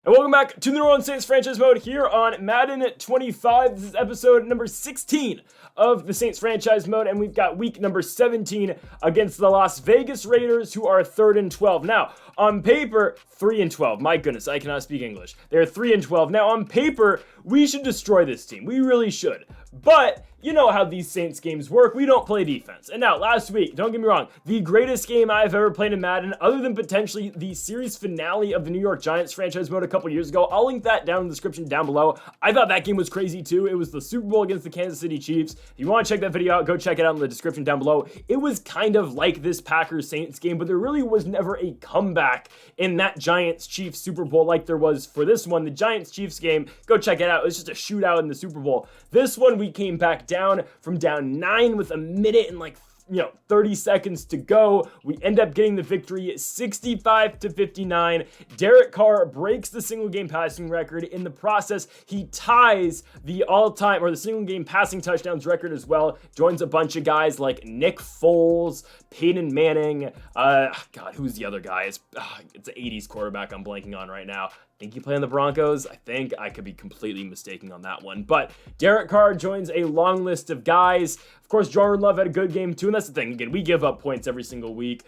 And welcome back to the New Orleans Saints franchise mode here on Madden 25. This is episode number 16 of the Saints franchise mode, and we've got week number 17 against the Las Vegas Raiders, who are 3rd and 12. Now, on paper, 3 and 12. My goodness, I cannot speak English. They're 3 and 12. Now, on paper, we should destroy this team. We really should. But you know how these Saints games work. We don't play defense. And now, last week, don't get me wrong, the greatest game I've ever played in Madden, other than potentially the series finale of the New York Giants franchise mode a couple years ago. I'll link that down in the description down below. I thought that game was crazy too. It was the Super Bowl against the Kansas City Chiefs. If you want to check that video out, go check it out in the description down below. It was kind of like this Packers-Saints game, but there really was never a comeback in that Giants-Chiefs Super Bowl like there was for this one. The Giants-Chiefs game, go check it out. It was just a shootout in the Super Bowl. This one, we came back down from down 9 with a minute and 30 seconds to go. We end up getting the victory 65-59. Derek Carr breaks the single game passing record. In the process, he ties the all-time or the single game passing touchdowns record as well. Joins a bunch of guys like Nick Foles, Peyton Manning. Who's the other guy? It's an 80s quarterback I'm blanking on right now. I think he played on the Broncos. I think I could be completely mistaken on that one. But Derek Carr joins a long list of guys. Of course, Jordan Love had a good game too, and that's the thing. Again, we give up points every single week.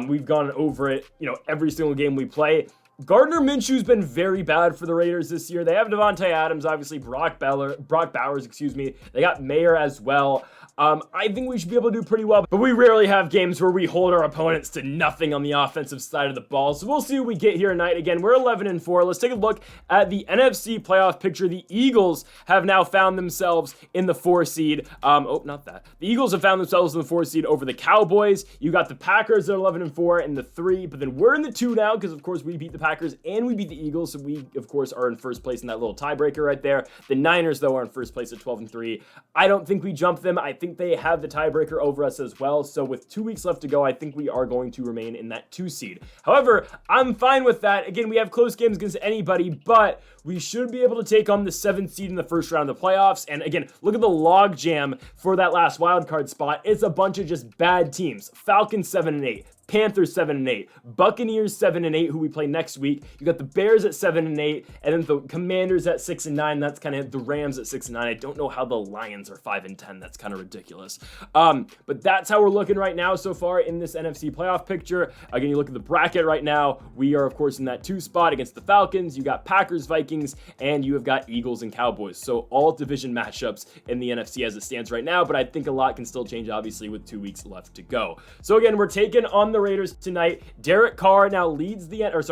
We've gone over it, every single game we play. Gardner Minshew's been very bad for the Raiders this year. They have Devontae Adams, obviously, Brock Bowers, They got Mayer as well. I think we should be able to do pretty well, but we rarely have games where we hold our opponents to nothing on the offensive side of the ball. So we'll see what we get here tonight. Again, we're 11 and 4. Let's take a look at the NFC playoff picture. The Eagles have now found themselves in the 4 seed. The Eagles have found themselves in the 4 seed over the Cowboys. You got the Packers at 11 and 4 and the 3, but then we're in the 2 now because, of course, we beat the Packers and we beat the Eagles, so we, of course, are in first place in that little tiebreaker right there. The Niners, though, are in first place at 12 and 3. I don't think we jump them. I think they have the tiebreaker over us as well, so with 2 weeks left to go, I think we are going to remain in that 2 seed. However, I'm fine with that. Again, we have close games against anybody, but we should be able to take on the 7th seed in the first round of the playoffs. And again, look at the log jam for that last wild card spot. It's a bunch of just bad teams. Falcons 7 and 8. Panthers 7 and 8, Buccaneers 7 and 8, who we play next week. You got the Bears at 7 and 8, and then the Commanders at 6 and 9. That's kind of the Rams at 6 and 9. I don't know how the Lions are 5 and 10. That's kind of ridiculous. But that's how we're looking right now so far in this NFC playoff picture. Again, you look at the bracket right now. We are, of course, in that 2 spot against the Falcons. You got Packers, Vikings, and you have got Eagles and Cowboys. So all division matchups in the NFC as it stands right now. But I think a lot can still change, obviously, with 2 weeks left to go. So again, we're taking on the Raiders tonight. Derek Carr now leads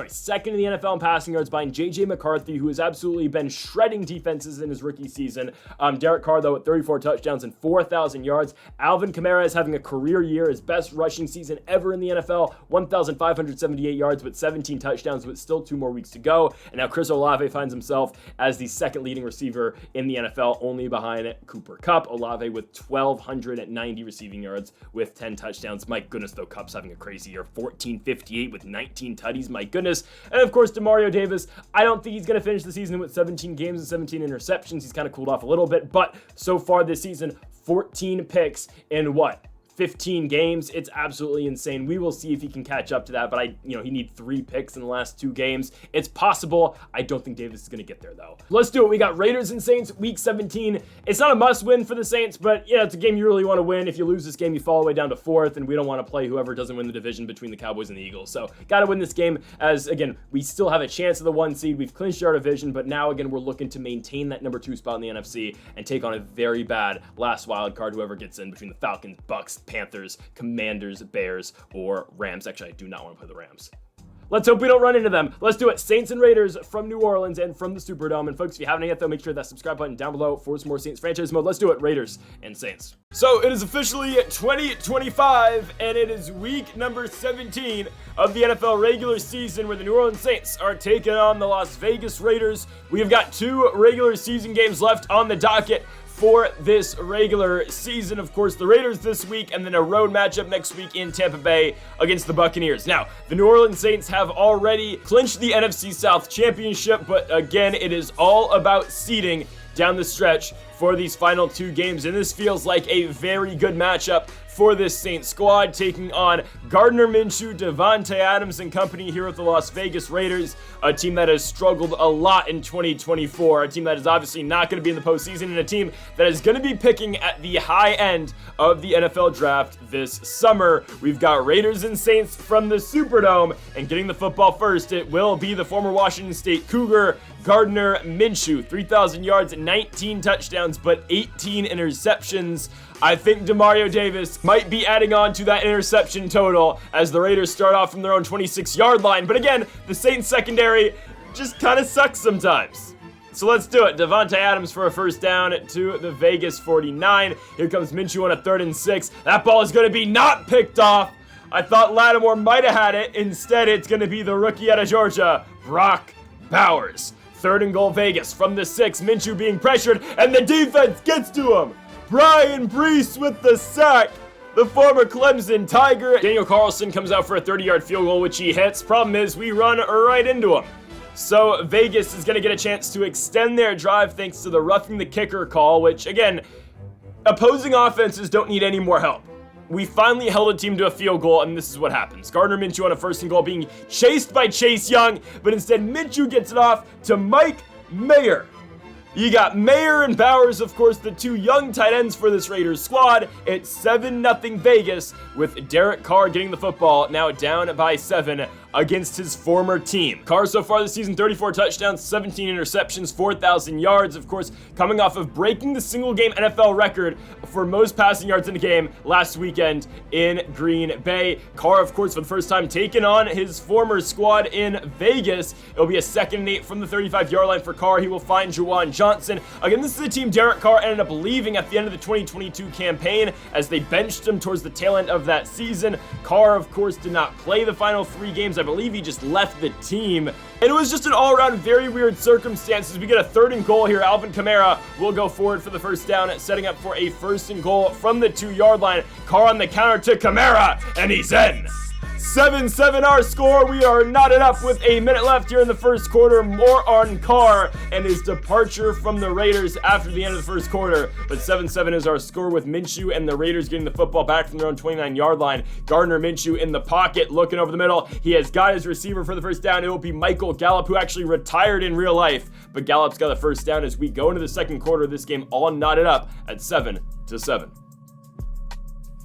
second in the NFL in passing yards behind JJ McCarthy, who has absolutely been shredding defenses in his rookie season. Derek Carr, though, at 34 touchdowns and 4,000 yards. Alvin Kamara is having a career year, his best rushing season ever in the NFL, 1,578 yards with 17 touchdowns, with still 2 more weeks to go. And now Chris Olave finds himself as the second leading receiver in the NFL, only behind Cooper Kupp. Olave with 1,290 receiving yards with 10 touchdowns. My goodness, though, Kupp's having a crazy year. 1458 with 19 tutties. My goodness. And of course, Demario Davis. I don't think he's going to finish the season with 17 games and 17 interceptions. He's kind of cooled off a little bit, but so far this season, 14 picks in 15 games. It's absolutely insane. We will see if he can catch up to that, but he need 3 picks in the last 2 games. It's possible. I don't think Davis is going to get there, though. Let's do it. We got Raiders and Saints week 17. It's not a must win for the Saints, but it's a game you really want to win. If you lose this game, you fall all the way down to 4th, and we don't want to play whoever doesn't win the division between the Cowboys and the Eagles. So got to win this game, as again, we still have a chance of the 1 seed. We've clinched our division, but now again, we're looking to maintain that number 2 spot in the NFC and take on a very bad last wild card, whoever gets in between the Falcons, Bucks, Panthers, Commanders, Bears, or Rams. Actually, I do not want to play the Rams. Let's hope we don't run into them. Let's do it. Saints and Raiders from New Orleans and from the Superdome. And folks, if you haven't yet, though, make sure that subscribe button down below for some more Saints franchise mode. Let's do it. Raiders and Saints. So it is officially 2025, and it is week number 17 of the NFL regular season, where the New Orleans Saints are taking on the Las Vegas Raiders. We have got 2 regular season games left on the docket for this regular season. Of course, the Raiders this week, and then a road matchup next week in Tampa Bay against the Buccaneers. Now, the New Orleans Saints have already clinched the NFC South Championship, but again, it is all about seeding down the stretch for these final 2 games, and this feels like a very good matchup for this Saints squad, taking on Gardner Minshew, Davante Adams and company here with the Las Vegas Raiders, a team that has struggled a lot in 2024, a team that is obviously not going to be in the postseason, and a team that is going to be picking at the high end of the NFL draft this summer. We've got Raiders and Saints from the Superdome, and getting the football first, it will be the former Washington State Cougar, Gardner Minshew. 3,000 yards, 19 touchdowns, but 18 interceptions. I think Demario Davis might be adding on to that interception total as the Raiders start off from their own 26-yard line. But again, the Saints secondary just kind of sucks sometimes. So let's do it. Davante Adams for a first down to the Vegas 49. Here comes Minshew on a 3rd and 6. That ball is going to be not picked off. I thought Lattimore might have had it. Instead, it's going to be the rookie out of Georgia, Brock Bowers. 3rd and goal Vegas from the 6. Minshew being pressured, and the defense gets to him. Brian Brees with the sack. The former Clemson Tiger. Daniel Carlson comes out for a 30-yard field goal, which he hits. Problem is, we run right into him. So Vegas is going to get a chance to extend their drive thanks to the roughing the kicker call, which, again, opposing offenses don't need any more help. We finally held a team to a field goal, and this is what happens. Gardner Minshew on a 1st and goal being chased by Chase Young, but instead Minshew gets it off to Mike Mayer. You got Mayer and Bowers, of course, the 2 young tight ends for this Raiders squad. It's 7-0 Vegas with Derek Carr getting the football, now down by 7 against his former team. Carr so far this season, 34 touchdowns, 17 interceptions, 4,000 yards, of course, coming off of breaking the single-game NFL record for most passing yards in a game last weekend in Green Bay. Carr, of course, for the first time taking on his former squad in Vegas. It'll be a 2nd and 8 from the 35-yard line for Carr. He will find Juwan Johnson. Again, this is a team Derek Carr ended up leaving at the end of the 2022 campaign as they benched him towards the tail end of that season. Carr, of course, did not play the final 3 games. I believe he just left the team. And it was just an all-around very weird circumstances. We get a 3rd and goal here. Alvin Kamara will go forward for the first down, setting up for a 1st and goal from the 2-yard line. Carr on the counter to Kamara, and he's in. 7-7 our score. We are knotted up with a minute left here in the first quarter. More on Carr and his departure from the Raiders after the end of the first quarter. But 7-7 is our score with Minshew and the Raiders getting the football back from their own 29-yard line. Gardner Minshew in the pocket looking over the middle. He has got his receiver for the first down. It will be Michael Gallup, who actually retired in real life. But Gallup's got the first down as we go into the second quarter of this game all knotted up at 7-7.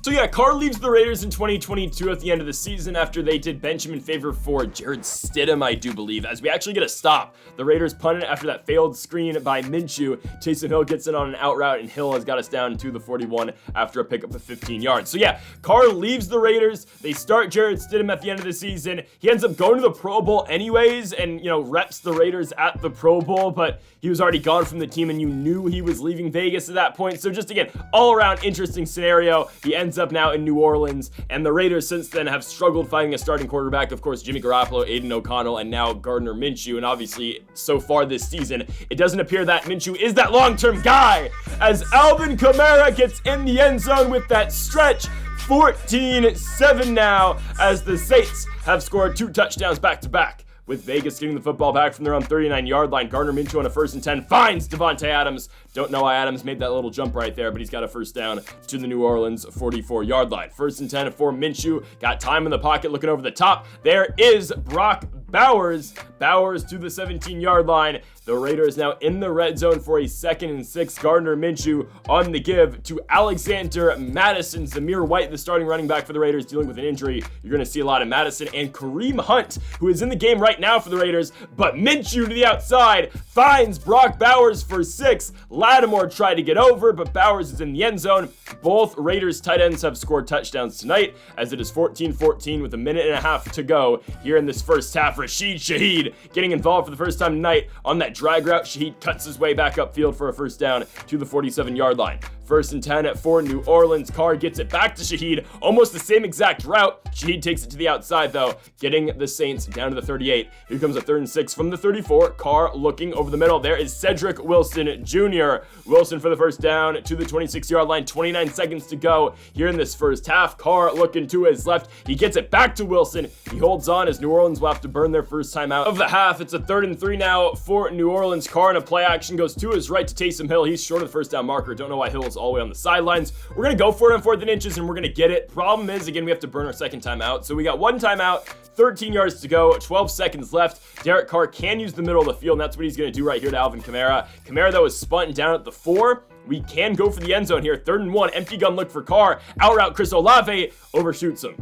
So yeah, Carr leaves the Raiders in 2022 at the end of the season after they did bench him in favor for Jared Stidham, I do believe, as we actually get a stop. The Raiders punted it after that failed screen by Minshew. Taysom Hill gets in on an out route, and Hill has got us down to the 41 after a pickup of 15 yards. So yeah, Carr leaves the Raiders. They start Jared Stidham at the end of the season. He ends up going to the Pro Bowl anyways and, reps the Raiders at the Pro Bowl, but he was already gone from the team, and you knew he was leaving Vegas at that point. So just, again, all around interesting scenario. He ends up now in New Orleans, and the Raiders since then have struggled finding a starting quarterback. Of course, Jimmy Garoppolo, Aiden O'Connell, and now Gardner Minshew. And obviously, so far this season, it doesn't appear that Minshew is that long-term guy, as Alvin Kamara gets in the end zone with that stretch. 14-7 now, as the Saints have scored 2 touchdowns back-to-back. With Vegas getting the football back from their own 39-yard line. Gardner Minshew on a 1st and 10 finds Davante Adams. Don't know why Adams made that little jump right there, but he's got a first down to the New Orleans 44-yard line. 1st and 10 for Minshew. Got time in the pocket looking over the top. There is Brock Bowers. Bowers to the 17-yard line. The Raiders now in the red zone for a 2nd and 6. Gardner Minshew on the give to Alexander Madison. Zamir White, the starting running back for the Raiders, dealing with an injury. You're going to see a lot of Madison and Kareem Hunt, who is in the game right now for the Raiders. But Minshew to the outside finds Brock Bowers for 6. Lattimore tried to get over, but Bowers is in the end zone. Both Raiders tight ends have scored touchdowns tonight, as it is 14-14 with a minute and a half to go here in this first half. Rashid Shaheed getting involved for the first time tonight on that drag route. Shaheed cuts his way back upfield for a first down to the 47-yard line. 1st and 10 for New Orleans. Carr gets it back to Shaheed. Almost the same exact route. Shaheed takes it to the outside, though, getting the Saints down to the 38. Here comes a 3rd and 6 from the 34. Carr looking over the middle. There is Cedric Wilson Jr. Wilson for the first down to the 26-yard line. 29 seconds to go here in this first half. Carr looking to his left. He gets it back to Wilson. He holds on as New Orleans will have to burn their first time out of the half. It's a 3rd and 3 now for New Orleans. Carr in a play action goes to his right to Taysom Hill. He's short of the first down marker. Don't know why Hill is Charles all the way on the sidelines. We're going to go for it on 4th and inches, and we're going to get it. Problem is, again, we have to burn our second timeout. So we got 1 timeout, 13 yards to go, 12 seconds left. Derek Carr can use the middle of the field, and that's what he's going to do right here to Alvin Kamara. Kamara, that was spun down at the 4. We can go for the end zone here. 3rd and 1, empty gun look for Carr. Out route Chris Olave, overshoots him.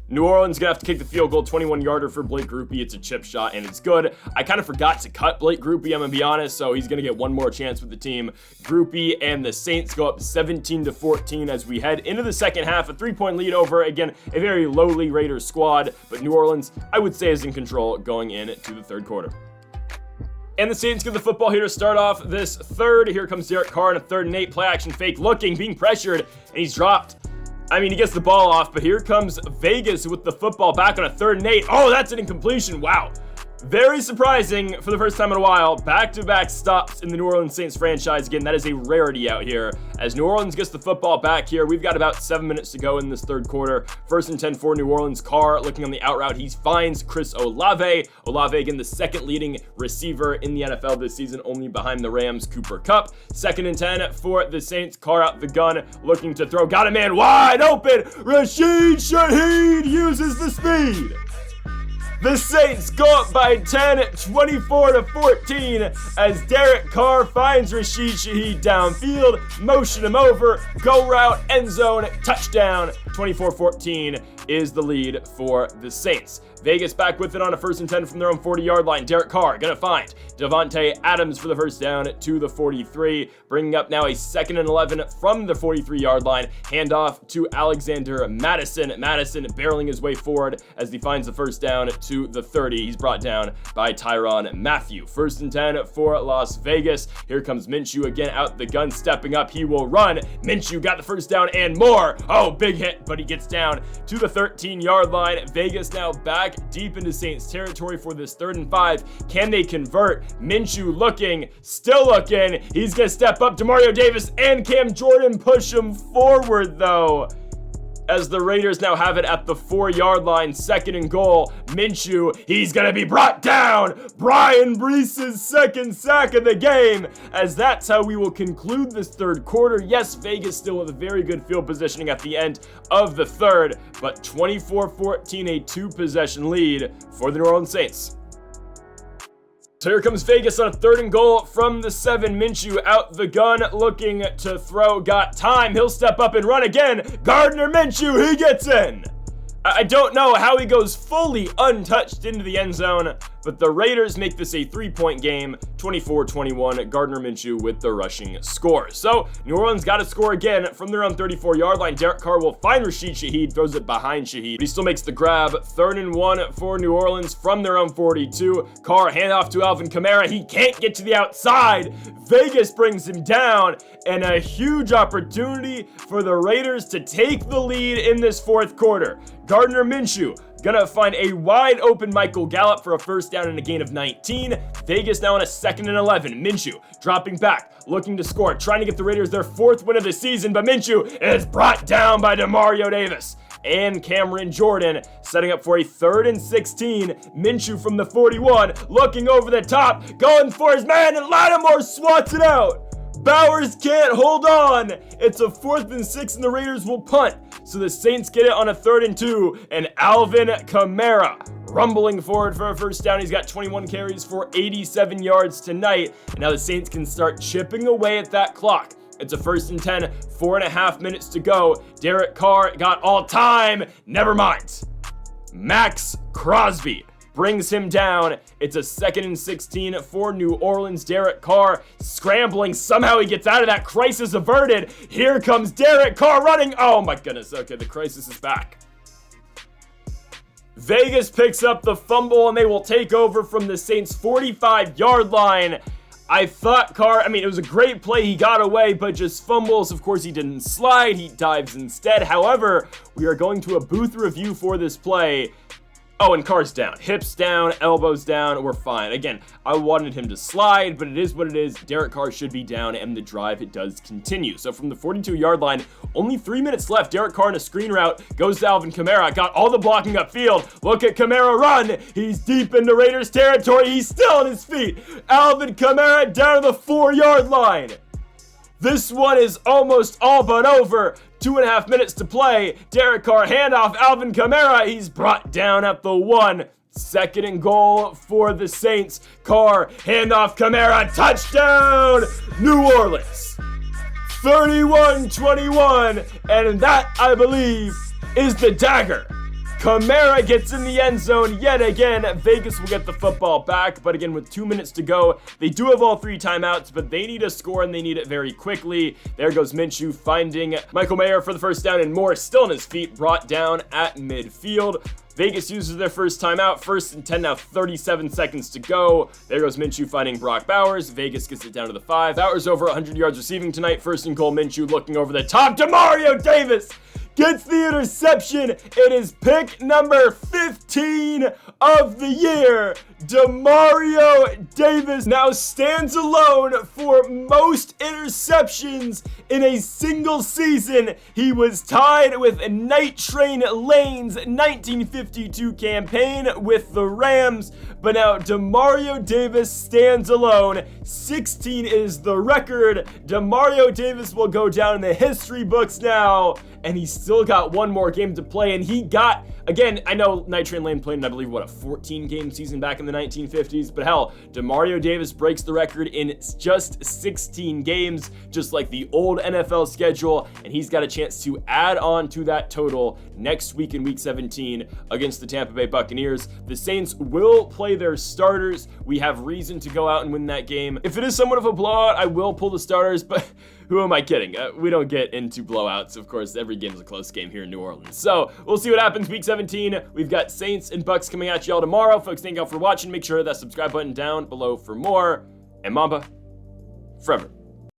New Orleans gonna have to kick the field goal, 21-yarder for Blake Grupe. It's a chip shot, and it's good. I kind of forgot to cut Blake Grupe, I'm gonna be honest, so he's gonna get one more chance with the team. Grupe and the Saints go up 17-14 as we head into the second half. A 3-point lead over, again, a very lowly Raiders squad, but New Orleans, I would say, is in control going into the third quarter. And the Saints get the football here to start off this third. Here comes Derek Carr on a 3rd and 8, play action fake, looking, being pressured, and he's dropped. I mean, he gets the ball off, but here comes Vegas with the football back on a 3rd and 8. Oh, that's an incompletion. Wow. Very surprising for the first time in a while. Back-to-back stops in the New Orleans Saints franchise. Again, that is a rarity out here. As New Orleans gets the football back here, we've got about 7 minutes to go in this third quarter. 1st and 10 for New Orleans. Carr looking on the out route. He finds Chris Olave. Olave, again, the second leading receiver in the NFL this season, only behind the Rams' Cooper Kupp. 2nd and 10 for the Saints. Carr out the gun, looking to throw. Got a man wide open. Rashid Shaheed uses the speed. The Saints go up by 10, 24-14, as Derek Carr finds Rashid Shaheed downfield, motion him over, go route, end zone, touchdown. 24-14 is the lead for the Saints. Vegas back with it on a 1st and 10 from their own 40-yard line. Derek Carr gonna find Devontae Adams for the first down to the 43, bringing up now a 2nd and 11 from the 43-yard line. Handoff to Alexander Madison. Madison barreling his way forward as he finds the first down to the 30. He's brought down by Tyrann Mathieu. 1st and 10 for Las Vegas. Here comes Minshew again out the gun, stepping up. He will run. Minshew got the first down and more. Oh, big hit, but he gets down to the 13-yard line. Vegas now back deep into Saints territory for this 3rd and 5. Can they convert? Minshew looking, still looking. He's gonna step up. Demario Davis and Cam Jordan push him forward though, as the Raiders now have it at the 4-yard line. 2nd and goal. Minshew, he's gonna be brought down. Brian Breese's 2nd sack of the game, as that's how we will conclude this third quarter. Yes, Vegas still with a very good field positioning at the end of the third, but 24-14, a 2-possession lead for the New Orleans Saints. So here comes Vegas on a 3rd and goal from the 7. Minshew out the gun, looking to throw. Got time. He'll step up and run again. Gardner Minshew, he gets in. I don't know how he goes fully untouched into the end zone, but the Raiders make this a 3-point game, 24-21. Gardner Minshew with the rushing score. So New Orleans got to score again from their own 34-yard line. Derek Carr will find Rashid Shaheed, throws it behind Shaheed, but he still makes the grab. 3rd and 1 for New Orleans from their own 42. Carr handoff to Alvin Kamara. He can't get to the outside. Vegas brings him down, and a huge opportunity for the Raiders to take the lead in this fourth quarter. Gardner Minshew gonna find a wide open Michael Gallup for a first down and a gain of 19. Vegas now on a 2nd and 11. Minshew dropping back, looking to score, trying to get the Raiders their 4th win of the season, but Minshew is brought down by Demario Davis and Cameron Jordan, setting up for a 3rd and 16. Minshew from the 41, looking over the top, going for his man, and Lattimore swats it out. Bowers can't hold on. It's a 4th and 6, and the Raiders will punt. So the Saints get it on a 3rd and 2, and Alvin Kamara rumbling forward for a first down. He's got 21 carries for 87 yards tonight, and now the Saints can start chipping away at that clock. It's a 1st and 10, 4.5 minutes to go. Derek Carr got all time. Never mind. Max Crosby brings him down. It's a 2nd and 16 for New Orleans. Derek Carr scrambling. Somehow he gets out of that. Crisis averted. Here comes Derek Carr running. Oh my goodness. Okay, the crisis is back. Vegas picks up the fumble, and they will take over from the Saints' 45-yard line. I thought Carr, it was a great play. He got away, but just fumbles. Of course, he didn't slide. He dives instead. However, we are going to a booth review for this play. Oh, and Carr's down. Hips down, elbows down. We're fine. Again, I wanted him to slide, but it is what it is. Derek Carr should be down, and the drive, it does continue. So from the 42-yard line, only 3 minutes left. Derek Carr in a screen route goes to Alvin Kamara. Got all the blocking upfield. Look at Kamara run. He's deep into Raiders territory. He's still on his feet. Alvin Kamara down to the 4-yard line. This one is almost all but over. 2.5 minutes to play. Derek Carr, handoff, Alvin Kamara. He's brought down at the 1. 2nd and goal for the Saints. Carr, handoff, Kamara, touchdown, New Orleans. 31-21, and that, I believe, is the dagger. Kamara gets in the end zone yet again. Vegas will get the football back, but again, with 2 minutes to go, they do have all 3 timeouts, but they need a score, and they need it very quickly. There goes Minshew finding Michael Mayer for the first down, and Moore still on his feet, brought down at midfield. Vegas uses their first timeout. 1st and 10 now, 37 seconds to go. There goes Minshew finding Brock Bowers. Vegas gets it down to the 5. Bowers over 100 yards receiving tonight. 1st and goal, Minshew looking over the top. Demario Davis gets the interception. It is pick number 15 of the year. Demario Davis now stands alone for most interceptions in a single season. He was tied with Night Train Lane's 1952 campaign with the Rams, but now Demario Davis stands alone. 16 is the record. Demario Davis will go down in the history books now, and he's still got one more game to play, and he got, again, I know Night Train Lane played in, I believe, what, a 14-game season back in the 1950s, but hell, Demario Davis breaks the record in just 16 games, just like the old NFL schedule, and he's got a chance to add on to that total next week in Week 17 against the Tampa Bay Buccaneers. The Saints will play their starters. We have reason to go out and win that game. If it is somewhat of a blowout, I will pull the starters, but who am I kidding? We don't get into blowouts. Of course, every game is a close game here in New Orleans. So we'll see what happens Week 17. We've got Saints and Bucks coming at y'all tomorrow. Folks, thank y'all for watching. Make sure to hit that subscribe button down below for more. And Mamba, forever.